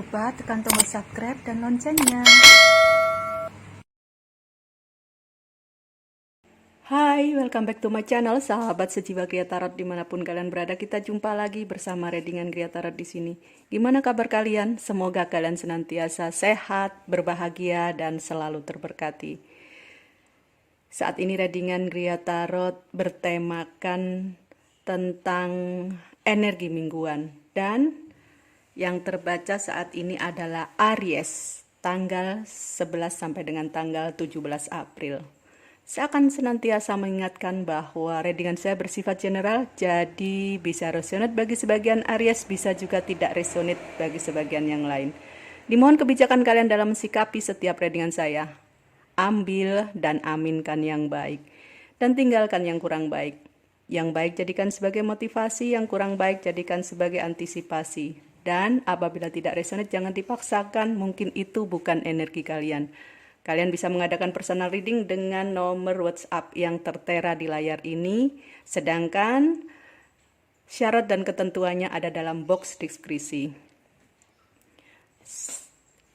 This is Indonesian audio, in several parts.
lupa tekan tombol subscribe dan loncengnya. Hai, welcome back to my channel, sahabat sejiwa Gria Tarot dimanapun kalian berada. Kita jumpa lagi bersama readingan Gria Tarot di sini. Gimana kabar kalian? Semoga kalian senantiasa sehat, berbahagia, dan selalu terberkati. Saat ini readingan Gria Tarot bertemakan tentang energi mingguan, dan yang terbaca saat ini adalah Aries, tanggal 11 sampai dengan tanggal 17 April. Saya akan senantiasa mengingatkan bahwa readingan saya bersifat general, jadi bisa resonate bagi sebagian Aries, bisa juga tidak resonate bagi sebagian yang lain. Dimohon kebijakan kalian dalam mensikapi setiap readingan saya. Ambil dan aminkan yang baik, dan tinggalkan yang kurang baik. Yang baik jadikan sebagai motivasi, yang kurang baik jadikan sebagai antisipasi. Dan apabila tidak resonate, jangan dipaksakan, mungkin itu bukan energi kalian. Kalian bisa mengadakan personal reading dengan nomor WhatsApp yang tertera di layar ini, sedangkan syarat dan ketentuannya ada dalam box deskripsi.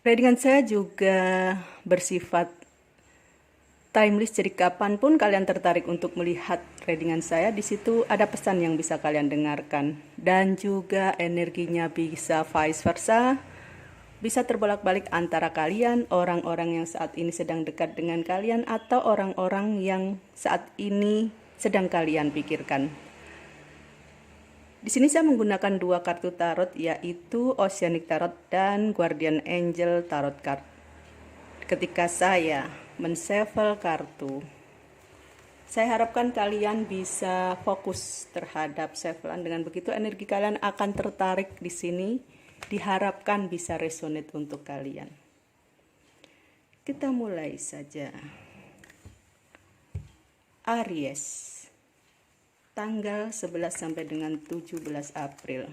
Readingan saya juga bersifat timeless, jadi kapanpun kalian tertarik untuk melihat readingan saya, di situ ada pesan yang bisa kalian dengarkan. Dan juga energinya bisa vice versa, bisa terbolak-balik antara kalian, orang-orang yang saat ini sedang dekat dengan kalian, atau orang-orang yang saat ini sedang kalian pikirkan. Di sini saya menggunakan dua kartu tarot, yaitu Oceanic Tarot dan Guardian Angel Tarot Card. Ketika saya men-shuffle kartu, saya harapkan kalian bisa fokus terhadap shufflean. Dengan begitu energi kalian akan tertarik di sini. Diharapkan bisa resonate untuk kalian. Kita mulai saja. Aries, tanggal 11 sampai dengan 17 April.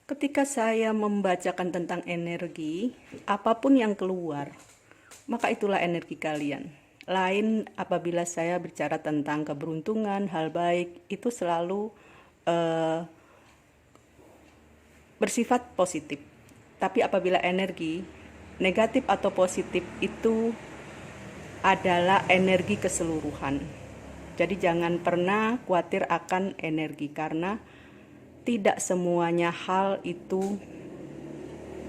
Ketika saya membacakan tentang energi, apapun yang keluar, maka itulah energi kalian. Lain apabila saya bicara tentang keberuntungan, hal baik, itu selalu bersifat positif. Tapi apabila energi negatif atau positif, itu adalah energi keseluruhan. Jadi jangan pernah khawatir akan energi, karena tidak semuanya hal itu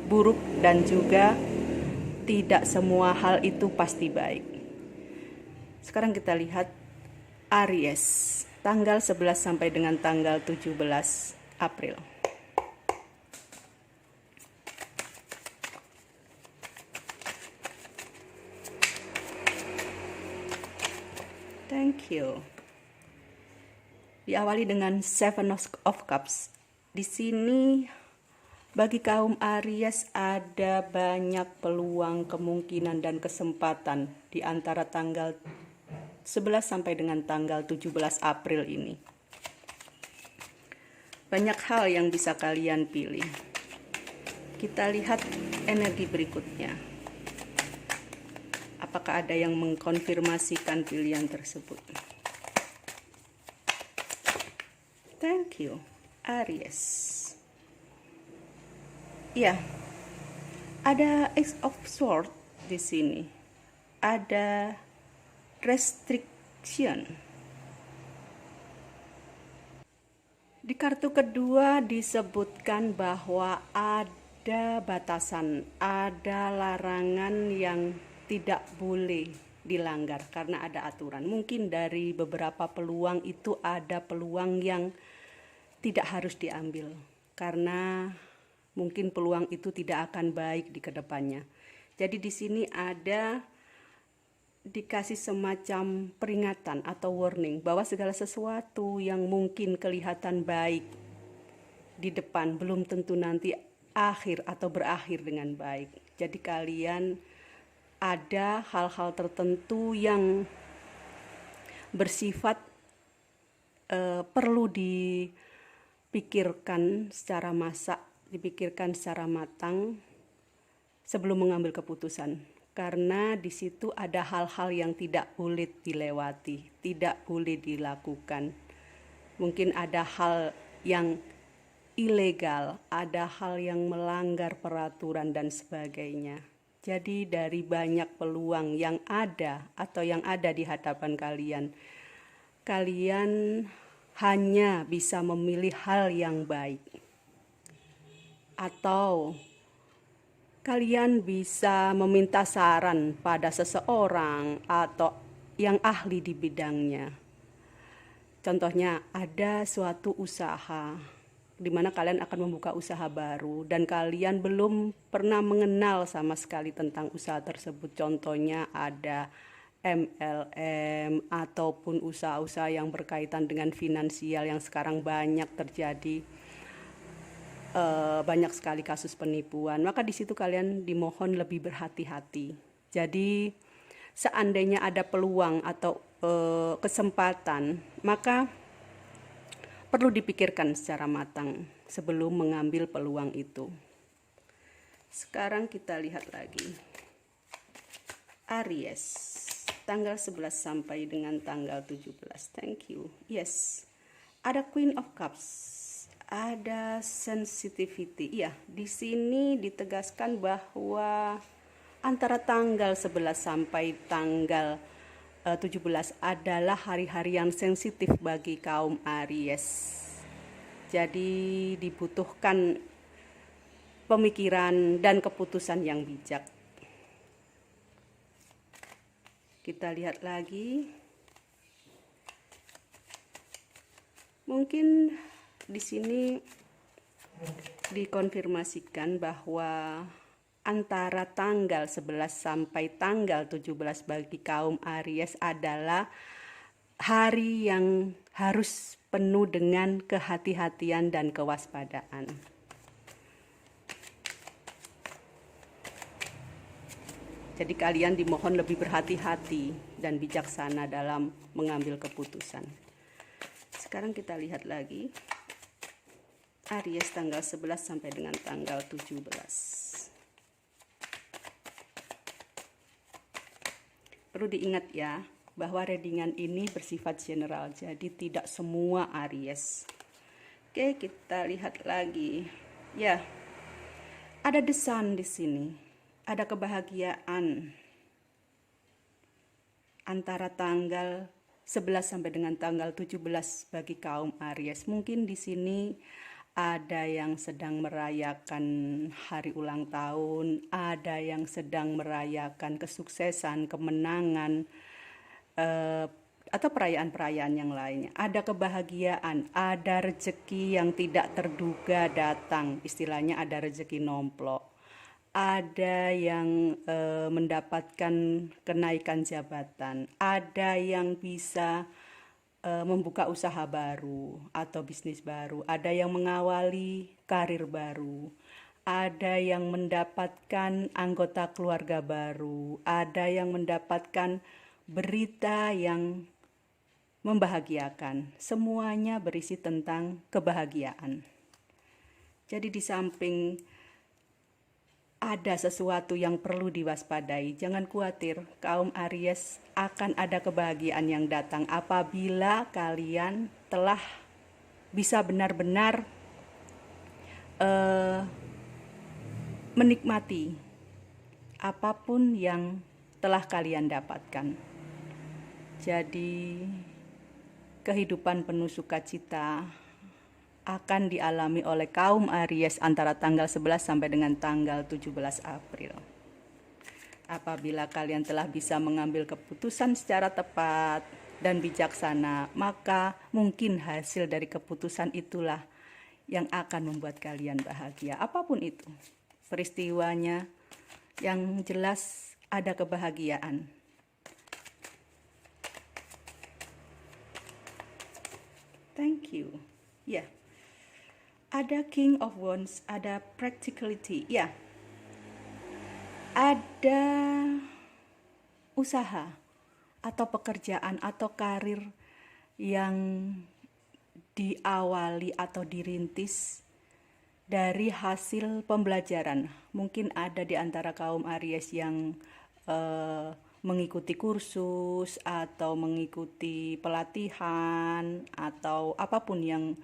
buruk, dan juga tidak semua hal itu pasti baik. Sekarang kita lihat Aries, tanggal 11 sampai dengan tanggal 17 April. Thank you. Diawali dengan Seven of Cups. Di sini bagi kaum Aries ada banyak peluang, kemungkinan, dan kesempatan di antara tanggal 11 sampai dengan tanggal 17 April ini. Banyak hal yang bisa kalian pilih. Kita lihat energi berikutnya. Apakah ada yang mengkonfirmasikan pilihan tersebut? Thank you, Aries. Ya, ada Ace of Swords di sini. Ada restriction. Di kartu kedua disebutkan bahwa ada batasan, ada larangan yang tidak boleh dilanggar karena ada aturan. Mungkin dari beberapa peluang itu ada peluang yang tidak harus diambil, karena mungkin peluang itu tidak akan baik di kedepannya. Jadi di sini ada dikasih semacam peringatan atau warning bahwa segala sesuatu yang mungkin kelihatan baik di depan belum tentu nanti akhir atau berakhir dengan baik. Jadi kalian ada hal-hal tertentu yang bersifat perlu dipikirkan secara dipikirkan secara matang sebelum mengambil keputusan. Karena di situ ada hal-hal yang tidak boleh dilewati, tidak boleh dilakukan. Mungkin ada hal yang ilegal, ada hal yang melanggar peraturan dan sebagainya. Jadi dari banyak peluang yang ada atau yang ada di hadapan kalian, kalian hanya bisa memilih hal yang baik. Atau kalian bisa meminta saran pada seseorang atau yang ahli di bidangnya. Contohnya, ada suatu usaha di mana kalian akan membuka usaha baru dan kalian belum pernah mengenal sama sekali tentang usaha tersebut. Contohnya ada MLM ataupun usaha-usaha yang berkaitan dengan finansial yang sekarang banyak terjadi. Banyak sekali kasus penipuan, maka di situ kalian dimohon lebih berhati-hati. Jadi seandainya ada peluang atau kesempatan, maka perlu dipikirkan secara matang sebelum mengambil peluang itu. Sekarang kita lihat lagi Aries, tanggal 11 sampai dengan tanggal 17. Thank you. Yes, ada Queen of Cups, ada sensitivity. Iya, di sini ditegaskan bahwa antara tanggal 11 sampai tanggal 17 adalah hari-hari yang sensitif bagi kaum Aries. Jadi dibutuhkan pemikiran dan keputusan yang bijak. Kita lihat lagi. Mungkin di sini dikonfirmasikan bahwa antara tanggal 11 sampai tanggal 17 bagi kaum Aries adalah hari yang harus penuh dengan kehati-hatian dan kewaspadaan. Jadi kalian dimohon lebih berhati-hati dan bijaksana dalam mengambil keputusan. Sekarang kita lihat lagi Aries tanggal 11 sampai dengan tanggal 17. Perlu diingat ya, bahwa readingan ini bersifat general, jadi tidak semua Aries. Oke, kita lihat lagi. Ya, ada the sun di sini. Ada kebahagiaan antara tanggal 11 sampai dengan tanggal 17 bagi kaum Aries. Mungkin di sini ada yang sedang merayakan hari ulang tahun, ada yang sedang merayakan kesuksesan, kemenangan, atau perayaan-perayaan yang lainnya. Ada kebahagiaan, ada rezeki yang tidak terduga datang, istilahnya ada rezeki nomplok. Ada yang mendapatkan kenaikan jabatan, ada yang bisa membuka usaha baru atau bisnis baru, ada yang mengawali karir baru, ada yang mendapatkan anggota keluarga baru, ada yang mendapatkan berita yang membahagiakan. Semuanya berisi tentang kebahagiaan. Jadi di samping ada sesuatu yang perlu diwaspadai, jangan khawatir, kaum Aries akan ada kebahagiaan yang datang apabila kalian telah bisa benar-benar menikmati apapun yang telah kalian dapatkan. Jadi kehidupan penuh sukacita akan dialami oleh kaum Aries antara tanggal 11 sampai dengan tanggal 17 April. Apabila kalian telah bisa mengambil keputusan secara tepat dan bijaksana, maka mungkin hasil dari keputusan itulah yang akan membuat kalian bahagia. Apapun itu peristiwanya, yang jelas ada kebahagiaan. Thank you. Ya. Ada King of Wands, ada practicality. Ya. Ada usaha atau pekerjaan atau karir yang diawali atau dirintis dari hasil pembelajaran. Mungkin ada di antara kaum Aries yang mengikuti kursus atau mengikuti pelatihan atau apapun yang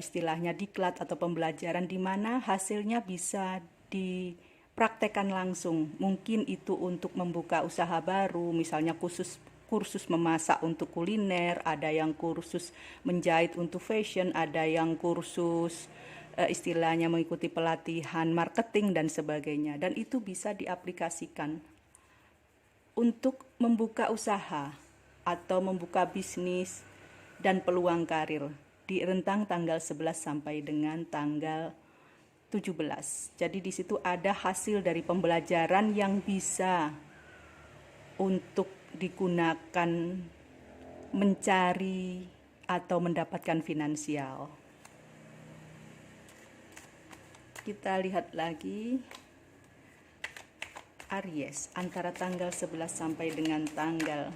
istilahnya diklat atau pembelajaran di mana hasilnya bisa dipraktekkan langsung. Mungkin itu untuk membuka usaha baru, misalnya kursus memasak untuk kuliner, ada yang kursus menjahit untuk fashion, ada yang kursus istilahnya mengikuti pelatihan marketing dan sebagainya. Dan itu bisa diaplikasikan untuk membuka usaha atau membuka bisnis dan peluang karir di rentang tanggal 11 sampai dengan tanggal 17. Jadi di situ ada hasil dari pembelajaran yang bisa untuk digunakan mencari atau mendapatkan finansial. Kita lihat lagi Aries antara tanggal 11 sampai dengan tanggal.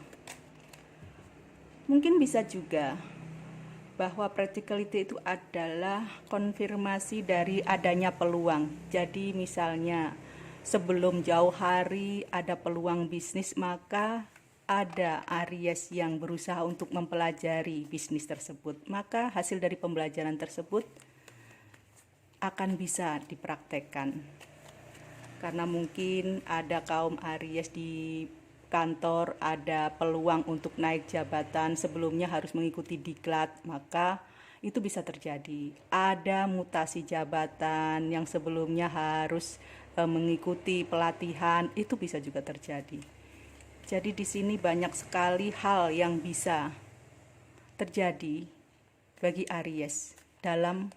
Mungkin bisa juga bahwa practicality itu adalah konfirmasi dari adanya peluang. Jadi misalnya sebelum jauh hari ada peluang bisnis, maka ada Aries yang berusaha untuk mempelajari bisnis tersebut. Maka hasil dari pembelajaran tersebut akan bisa dipraktekkan. Karena mungkin ada kaum Aries di kantor, ada peluang untuk naik jabatan, sebelumnya harus mengikuti diklat, maka itu bisa terjadi. Ada mutasi jabatan yang sebelumnya harus mengikuti pelatihan, itu bisa juga terjadi. Jadi di sini banyak sekali hal yang bisa terjadi bagi Aries dalam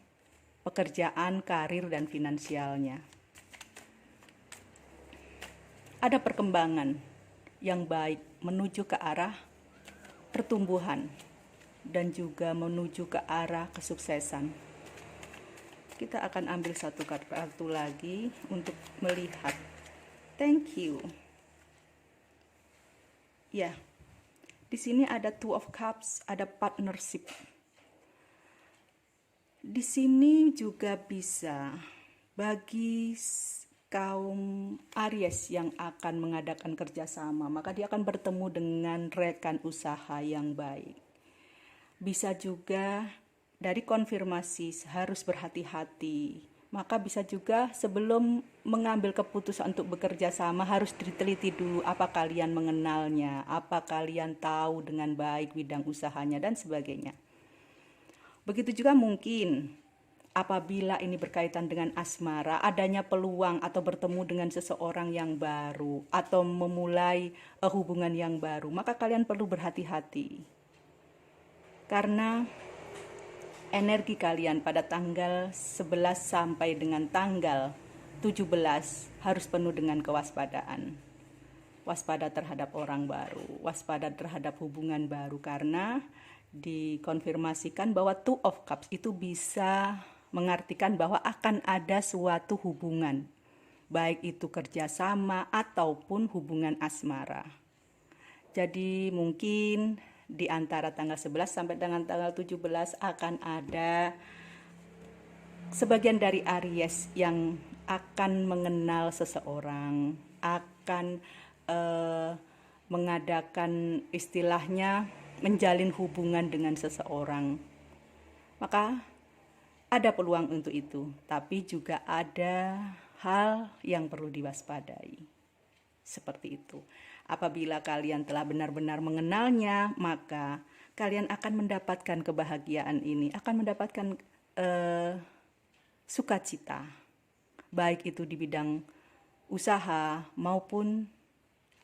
pekerjaan, karir, dan finansialnya. Ada perkembangan yang baik menuju ke arah pertumbuhan dan juga menuju ke arah kesuksesan. Kita akan ambil satu kartu lagi untuk melihat. Thank you. Ya, di sini ada Two of Cups, ada partnership. Di sini juga bisa bagi kaum Aries yang akan mengadakan kerjasama, maka dia akan bertemu dengan rekan usaha yang baik. Bisa juga dari konfirmasi harus berhati-hati, maka bisa juga sebelum mengambil keputusan untuk bekerja sama harus diteliti dulu apa kalian mengenalnya, apa kalian tahu dengan baik bidang usahanya dan sebagainya. Begitu juga mungkin apabila ini berkaitan dengan asmara, adanya peluang atau bertemu dengan seseorang yang baru atau memulai hubungan yang baru, maka kalian perlu berhati-hati. Karena energi kalian pada tanggal 11 sampai dengan tanggal 17 harus penuh dengan kewaspadaan. Waspada terhadap orang baru, waspada terhadap hubungan baru, karena dikonfirmasikan bahwa Two of Cups itu bisa mengartikan bahwa akan ada suatu hubungan, baik itu kerjasama ataupun hubungan asmara. Jadi mungkin di antara tanggal 11 sampai dengan tanggal 17 akan ada sebagian dari Aries yang akan mengenal seseorang, akan mengadakan istilahnya menjalin hubungan dengan seseorang. Maka ada peluang untuk itu, tapi juga ada hal yang perlu diwaspadai. Seperti itu. Apabila kalian telah benar-benar mengenalnya, maka kalian akan mendapatkan kebahagiaan ini, akan mendapatkan sukacita, baik itu di bidang usaha maupun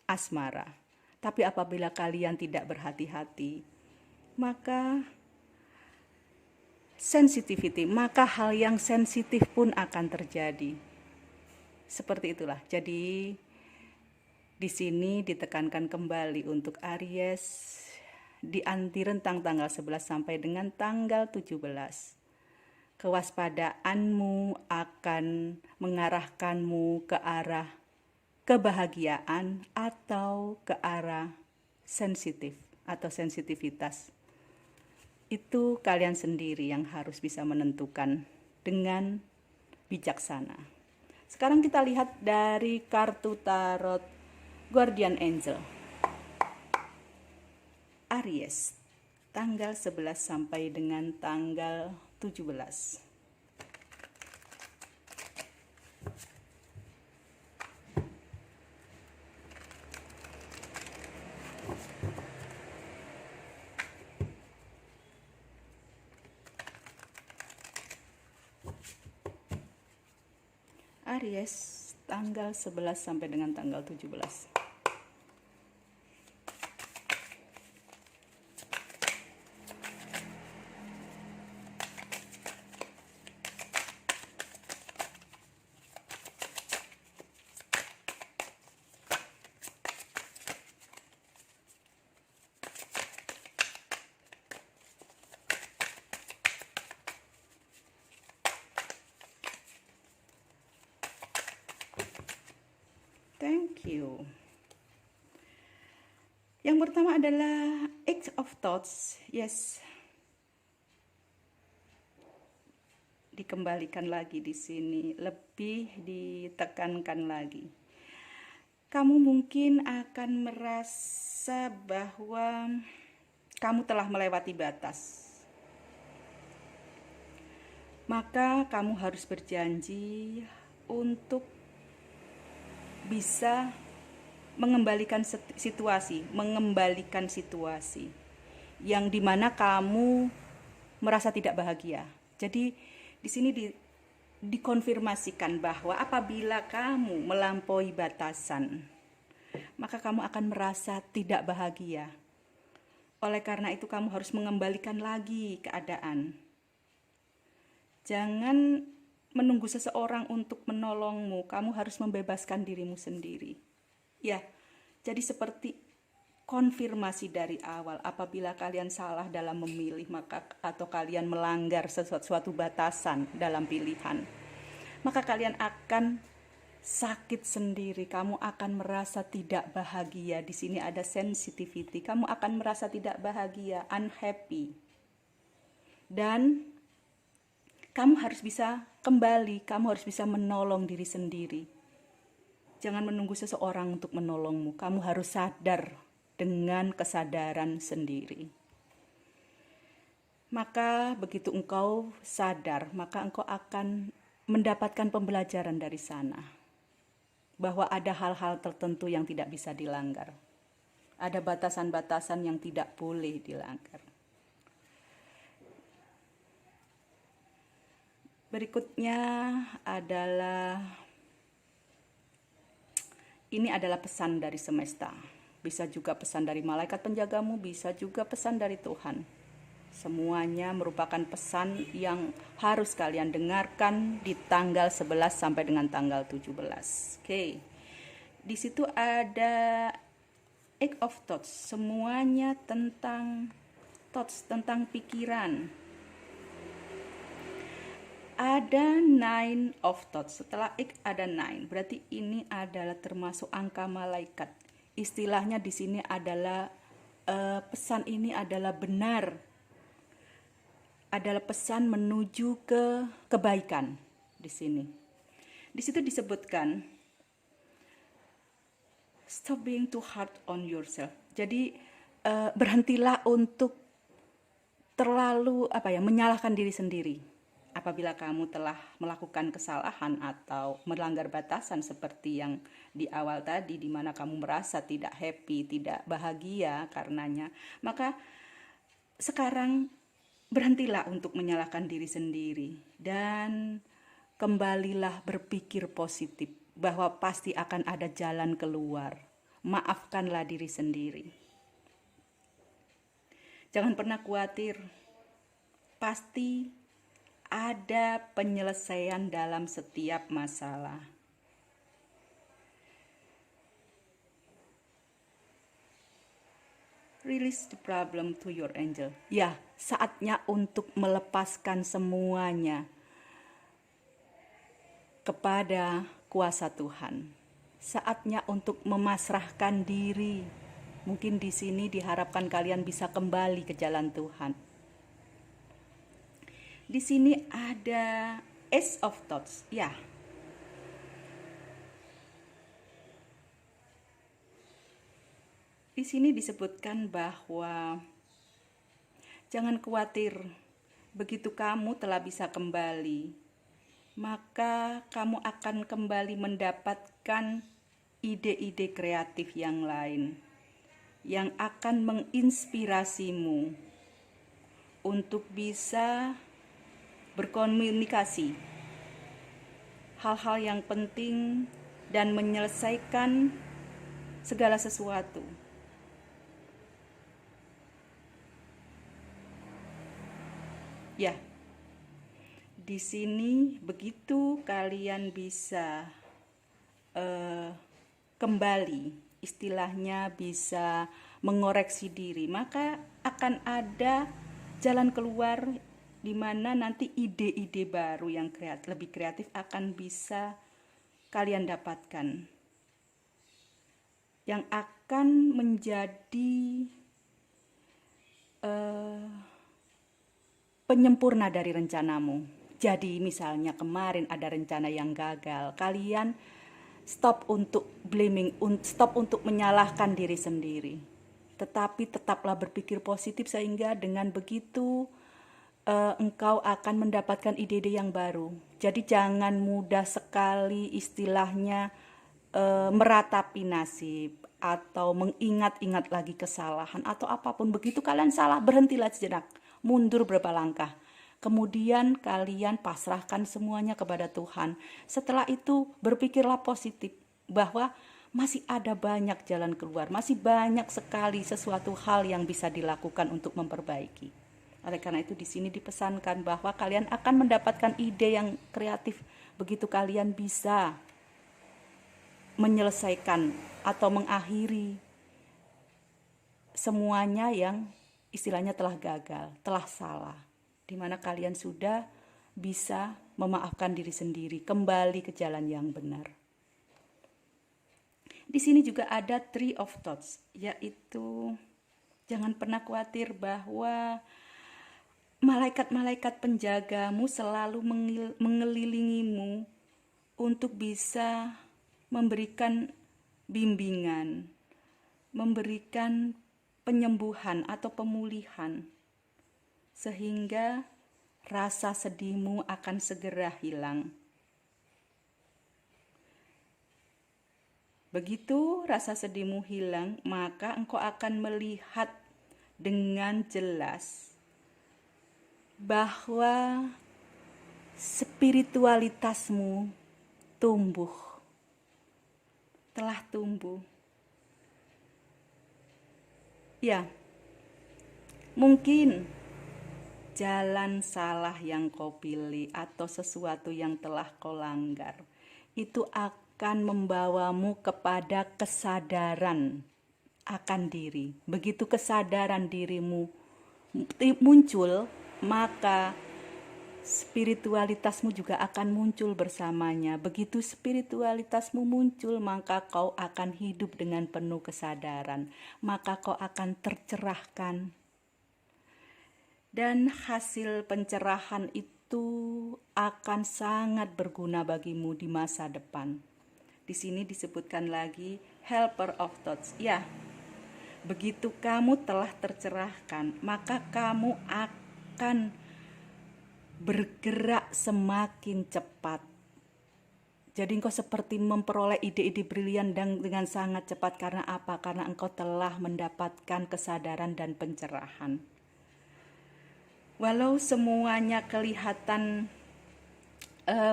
asmara. Tapi apabila kalian tidak berhati-hati, maka sensitivity, maka hal yang sensitif pun akan terjadi. Seperti itulah. Jadi di sini ditekankan kembali untuk Aries di rentang tanggal 11 sampai dengan tanggal 17. Kewaspadaanmu akan mengarahkanmu ke arah kebahagiaan atau ke arah sensitif atau sensitivitas. itu kalian sendiri yang harus bisa menentukan dengan bijaksana. Sekarang kita lihat dari kartu tarot Guardian Angel. Aries, tanggal 11 sampai dengan tanggal 17. Aries, tanggal 11 sampai dengan tanggal 17. Thank you. Yang pertama adalah Eight of Thoughts. Yes. Dikembalikan lagi di sini, lebih ditekankan lagi. Kamu mungkin akan merasa bahwa kamu telah melewati batas. Maka kamu harus berjanji untuk bisa mengembalikan situasi yang dimana kamu merasa tidak bahagia. Jadi di sini dikonfirmasikan bahwa apabila kamu melampaui batasan, maka kamu akan merasa tidak bahagia. Oleh karena itu kamu harus mengembalikan lagi keadaan. Jangan menunggu seseorang untuk menolongmu, kamu harus membebaskan dirimu sendiri. Ya, jadi seperti konfirmasi dari awal, apabila kalian salah dalam memilih, atau kalian melanggar suatu batasan dalam pilihan, maka kalian akan sakit sendiri, kamu akan merasa tidak bahagia. Di sini ada sensitivity, kamu akan merasa tidak bahagia, unhappy. Dan kamu harus bisa kembali, kamu harus bisa menolong diri sendiri. Jangan menunggu seseorang untuk menolongmu, kamu harus sadar dengan kesadaran sendiri. Maka begitu engkau sadar, maka engkau akan mendapatkan pembelajaran dari sana. Bahwa ada hal-hal tertentu yang tidak bisa dilanggar. Ada batasan-batasan yang tidak boleh dilanggar. Berikutnya adalah, ini adalah pesan dari semesta. Bisa juga pesan dari malaikat penjagamu, bisa juga pesan dari Tuhan. Semuanya merupakan pesan yang harus kalian dengarkan di tanggal 11 sampai dengan tanggal 17. Oke. Di situ ada Eight of Thoughts, semuanya tentang thoughts, tentang pikiran. Ada 9 of Thoughts, setelah X ada 9, berarti ini adalah termasuk angka malaikat. Istilahnya di sini adalah pesan ini adalah benar, adalah pesan menuju ke kebaikan. Di sini, di situ disebutkan stop being too hard on yourself. Jadi berhentilah untuk terlalu menyalahkan diri sendiri. Apabila kamu telah melakukan kesalahan atau melanggar batasan seperti yang di awal tadi, di mana kamu merasa tidak happy, tidak bahagia karenanya, maka sekarang berhentilah untuk menyalahkan diri sendiri dan kembalilah berpikir positif bahwa pasti akan ada jalan keluar. Maafkanlah diri sendiri. Jangan pernah khawatir, pasti ada penyelesaian dalam setiap masalah. Release the problem to your angel. Ya, saatnya untuk melepaskan semuanya kepada kuasa Tuhan. Saatnya untuk memasrahkan diri. Mungkin di sini diharapkan kalian bisa kembali ke jalan Tuhan. Di sini ada Ace of Thoughts. Ya. Di sini disebutkan bahwa jangan khawatir, begitu kamu telah bisa kembali, maka kamu akan kembali mendapatkan ide-ide kreatif yang lain yang akan menginspirasimu untuk bisa berkomunikasi hal-hal yang penting dan menyelesaikan segala sesuatu. Ya, di sini begitu kalian bisa kembali, istilahnya bisa mengoreksi diri, maka akan ada jalan keluar di mana nanti ide-ide baru yang lebih kreatif akan bisa kalian dapatkan, yang akan menjadi penyempurna dari rencanamu. Jadi misalnya kemarin ada rencana yang gagal, kalian stop untuk blaming, stop untuk menyalahkan diri sendiri. Tetapi tetaplah berpikir positif sehingga dengan begitu engkau akan mendapatkan ide-ide yang baru. Jadi jangan mudah sekali istilahnya meratapi nasib atau mengingat-ingat lagi kesalahan atau apapun. Begitu kalian salah, berhentilah sejenak, mundur beberapa langkah. Kemudian kalian pasrahkan semuanya kepada Tuhan. Setelah itu berpikirlah positif bahwa masih ada banyak jalan keluar, masih banyak sekali sesuatu hal yang bisa dilakukan untuk memperbaiki. Oleh karena itu di sini dipesankan bahwa kalian akan mendapatkan ide yang kreatif begitu kalian bisa menyelesaikan atau mengakhiri semuanya yang istilahnya telah gagal, telah salah, di mana kalian sudah bisa memaafkan diri sendiri, kembali ke jalan yang benar. Di sini juga ada Three of Thoughts, yaitu jangan pernah khawatir bahwa malaikat-malaikat penjagamu selalu mengelilingimu untuk bisa memberikan bimbingan, memberikan penyembuhan atau pemulihan, sehingga rasa sedihmu akan segera hilang. Begitu rasa sedihmu hilang, maka engkau akan melihat dengan jelas bahwa spiritualitasmu telah tumbuh. Ya, mungkin jalan salah yang kau pilih atau sesuatu yang telah kau langgar itu akan membawamu kepada kesadaran akan diri. Begitu kesadaran dirimu muncul, maka spiritualitasmu juga akan muncul bersamanya. Begitu spiritualitasmu muncul, maka kau akan hidup dengan penuh kesadaran, maka kau akan tercerahkan. Dan hasil pencerahan itu akan sangat berguna bagimu di masa depan. Di sini disebutkan lagi helper of thoughts. Ya, begitu kamu telah tercerahkan, maka kamu akan bergerak semakin cepat. Jadi engkau seperti memperoleh ide-ide brilian dan dengan sangat cepat. Karena apa? Karena engkau telah mendapatkan kesadaran dan pencerahan. Walau semuanya kelihatan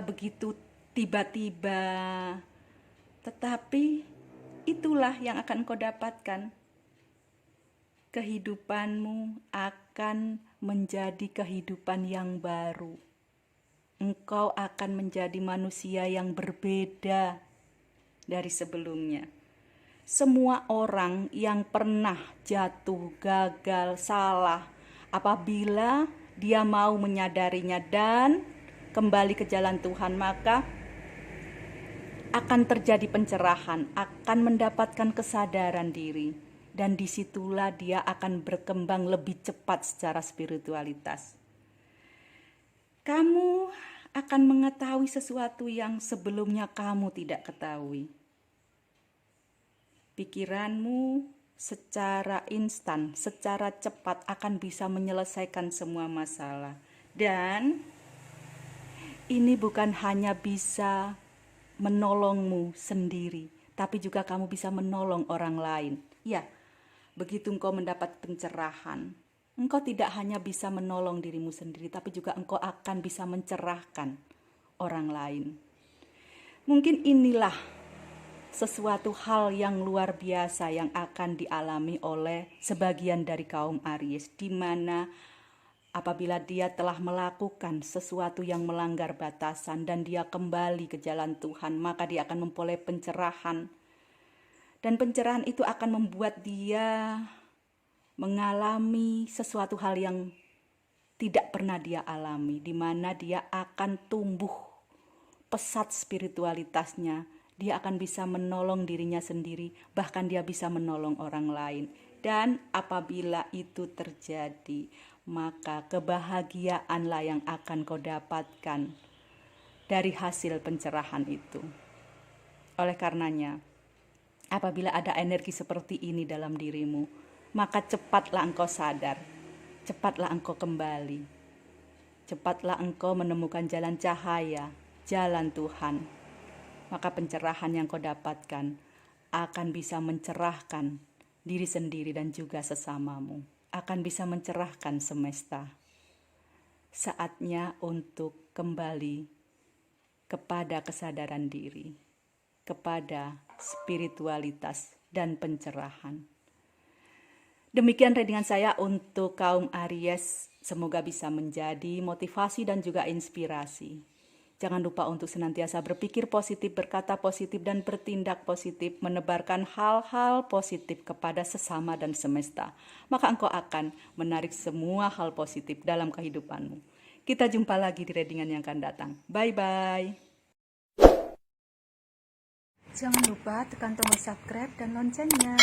begitu tiba-tiba, tetapi itulah yang akan engkau dapatkan. Kehidupanmu akan menjadi kehidupan yang baru. Engkau akan menjadi manusia yang berbeda dari sebelumnya. Semua orang yang pernah jatuh, gagal, salah, apabila dia mau menyadarinya dan kembali ke jalan Tuhan, maka akan terjadi pencerahan, akan mendapatkan kesadaran diri. Dan disitulah dia akan berkembang lebih cepat secara spiritualitas. Kamu akan mengetahui sesuatu yang sebelumnya kamu tidak ketahui. Pikiranmu secara instan, secara cepat akan bisa menyelesaikan semua masalah. Dan ini bukan hanya bisa menolongmu sendiri, tapi juga kamu bisa menolong orang lain. Ya, begitu engkau mendapat pencerahan, engkau tidak hanya bisa menolong dirimu sendiri, tapi juga engkau akan bisa mencerahkan orang lain. Mungkin inilah sesuatu hal yang luar biasa yang akan dialami oleh sebagian dari kaum Aries, di mana apabila dia telah melakukan sesuatu yang melanggar batasan dan dia kembali ke jalan Tuhan, maka dia akan memperoleh pencerahan. Dan pencerahan itu akan membuat dia mengalami sesuatu hal yang tidak pernah dia alami, di mana dia akan tumbuh pesat spiritualitasnya. Dia akan bisa menolong dirinya sendiri, bahkan dia bisa menolong orang lain. Dan apabila itu terjadi, maka kebahagiaanlah yang akan kau dapatkan dari hasil pencerahan itu. Oleh karenanya, apabila ada energi seperti ini dalam dirimu, maka cepatlah engkau sadar, cepatlah engkau kembali, cepatlah engkau menemukan jalan cahaya, jalan Tuhan. Maka pencerahan yang kau dapatkan akan bisa mencerahkan diri sendiri dan juga sesamamu, akan bisa mencerahkan semesta. Saatnya untuk kembali kepada kesadaran diri, kepada spiritualitas dan pencerahan. Demikian readingan saya untuk kaum Aries, semoga bisa menjadi motivasi dan juga inspirasi. Jangan lupa untuk senantiasa berpikir positif, berkata positif, dan bertindak positif, menebarkan hal-hal positif kepada sesama dan semesta. Maka engkau akan menarik semua hal positif dalam kehidupanmu. Kita jumpa lagi di readingan yang akan datang. Bye-bye. Jangan lupa tekan tombol subscribe dan loncengnya.